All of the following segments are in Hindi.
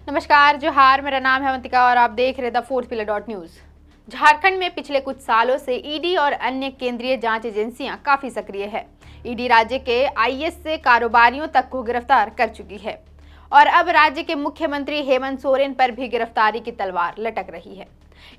नमस्कार, जोहार। मेरा नाम है अवंतिका और आप देख रहे the fourth pillar news. Jharkhand में पिछले कुछ सालों से ईडी और अन्य केंद्रीय जांच एजेंसियां काफी सक्रिय है। ईडी राज्य के आईएएस से कारोबारियों तक को गिरफ्तार कर चुकी है और अब राज्य के मुख्यमंत्री हेमंत सोरेन पर भी गिरफ्तारी की तलवार लटक रही है।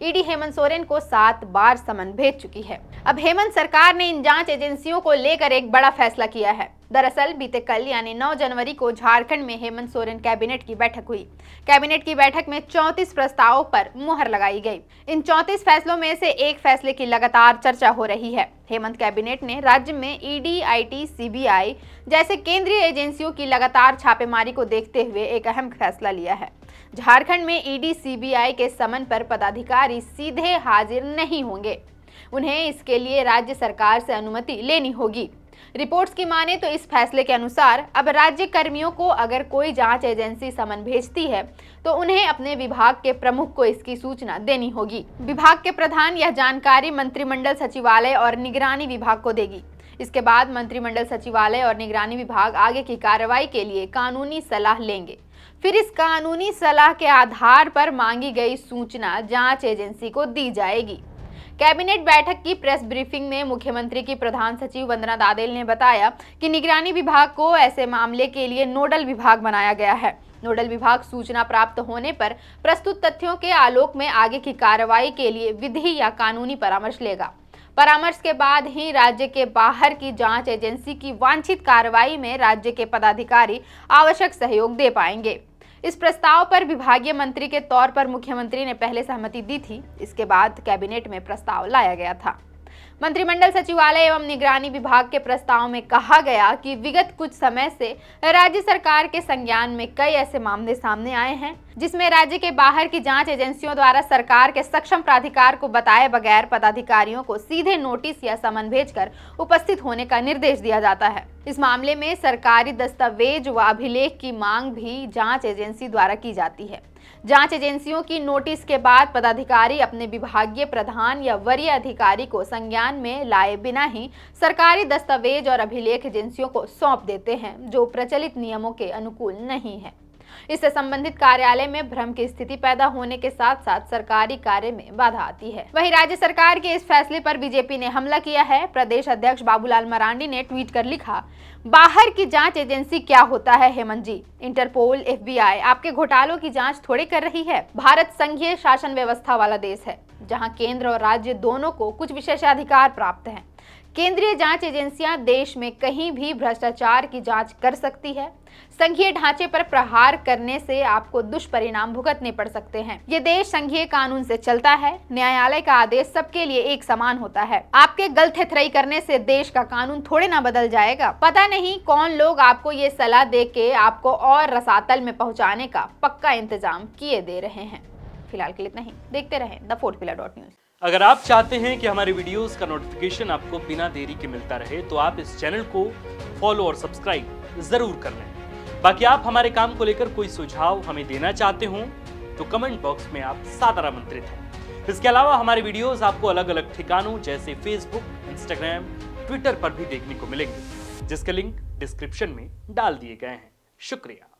ईडी हेमंत सोरेन को 7 बार समन भेज चुकी है। अब हेमंत सरकार ने इन जांच एजेंसियों को लेकर एक बड़ा फैसला किया है। दरअसल बीते कल यानी 9 जनवरी को झारखंड में हेमंत सोरेन कैबिनेट की बैठक हुई। कैबिनेट की बैठक में 34 प्रस्तावों पर मुहर लगाई गई। इन 34 फैसलों में से एक फैसले की लगातार चर्चा हो रही है। हेमंत कैबिनेट ने राज्य में ईडी, आईटी, सीबीआई जैसे केंद्रीय एजेंसियों की लगातार छापेमारी को देखते हुए एक अहम फैसला लिया है। झारखंड में ईडी, सीबीआई के समन पर पदाधिकारी सीधे हाजिर नहीं होंगे। उन्हें इसके लिए राज्य सरकार से अनुमति लेनी होगी। रिपोर्ट्स की माने तो इस फैसले के अनुसार अब राज्य कर्मियों को अगर कोई जांच एजेंसी समन भेजती है तो उन्हें अपने विभाग के प्रमुख को इसकी सूचना देनी होगी। विभाग के प्रधान यह जानकारी मंत्रिमंडल सचिवालय और निगरानी विभाग को देगी। इसके बाद मंत्रिमंडल सचिवालय और निगरानी विभाग आगे की कार्रवाई के लिए कानूनी सलाह लेंगे। फिर इस कानूनी सलाह के आधार पर मांगी गई सूचना जांच एजेंसी को दी जाएगी। कैबिनेट बैठक की प्रेस ब्रीफिंग में मुख्यमंत्री की प्रधान सचिव वंदना दादेल ने बताया कि निगरानी विभाग को ऐसे मामले के लिए नोडल विभाग बनाया गया है। नोडल विभाग सूचना प्राप्त होने पर प्रस्तुत तथ्यों के आलोक में आगे की कार्रवाई के लिए विधि या कानूनी परामर्श लेगा। परामर्श के बाद ही राज्य के बाहर की जांच एजेंसी की वांछित कार्रवाई में राज्य के पदाधिकारी आवश्यक सहयोग दे पाएंगे। इस प्रस्ताव पर विभागीय मंत्री के तौर पर मुख्यमंत्री ने पहले सहमति दी थी। इसके बाद कैबिनेट में प्रस्ताव लाया गया था। मंत्रिमंडल सचिवालय एवं निगरानी विभाग के प्रस्ताव में कहा गया कि विगत कुछ समय से राज्य सरकार के संज्ञान में कई ऐसे मामले सामने आए हैं जिसमें राज्य के बाहर की जांच एजेंसियों द्वारा सरकार के सक्षम प्राधिकार को बताए बगैर पदाधिकारियों को सीधे नोटिस या समन भेजकर उपस्थित होने का निर्देश दिया जाता है। इस मामले में सरकारी दस्तावेज व अभिलेख की मांग भी जांच एजेंसी द्वारा की जाती है। जांच एजेंसियों की नोटिस के बाद पदाधिकारी अपने विभागीय प्रधान या वरीय अधिकारी को संज्ञान में लाए बिना ही सरकारी दस्तावेज और अभिलेख एजेंसियों को सौंप देते हैं, जो प्रचलित नियमों के अनुकूल नहीं है। इससे संबंधित कार्यालय में भ्रम की स्थिति पैदा होने के साथ साथ सरकारी कार्य में बाधा आती है। वहीं राज्य सरकार के इस फैसले पर बीजेपी ने हमला किया है। प्रदेश अध्यक्ष बाबूलाल मरांडी ने ट्वीट कर लिखा, बाहर की जांच एजेंसी क्या होता है हेमंत जी? इंटरपोल, एफबीआई आपके घोटालों की जांच थोड़ी कर रही है। भारत संघीय शासन व्यवस्था वाला देश है जहां केंद्र और राज्य दोनों को कुछ विशेषाधिकार प्राप्त हैं। केंद्रीय जांच एजेंसियां देश में कहीं भी भ्रष्टाचार की जांच कर सकती है। संघीय ढांचे पर प्रहार करने से आपको दुष्परिणाम भुगतने पड़ सकते हैं। ये देश संघीय कानून से चलता है। न्यायालय का आदेश सबके लिए एक समान होता है। आपके गलथेथराई करने से देश का कानून थोड़े ना बदल जाएगा। पता नहीं कौन लोग आपको ये सलाह दे के आपको और रसातल में पहुंचाने का पक्का इंतजाम किए दे रहे हैं। फिलहाल के लिए इतना ही। देखते रहें द फोर्थ पिलर न्यूज। अगर आप चाहते हैं कि हमारे वीडियोस का नोटिफिकेशन आपको बिना देरी के मिलता रहे तो आप इस चैनल को फॉलो और सब्सक्राइब जरूर कर लें। बाकी आप हमारे काम को लेकर कोई सुझाव हमें देना चाहते हो तो कमेंट बॉक्स में आप सादर आमंत्रित हैं। इसके अलावा हमारे वीडियोस आपको अलग अलग ठिकानों जैसे फेसबुक, इंस्टाग्राम, ट्विटर पर भी देखने को मिलेंगे, जिसके लिंक डिस्क्रिप्शन में डाल दिए गए हैं। शुक्रिया।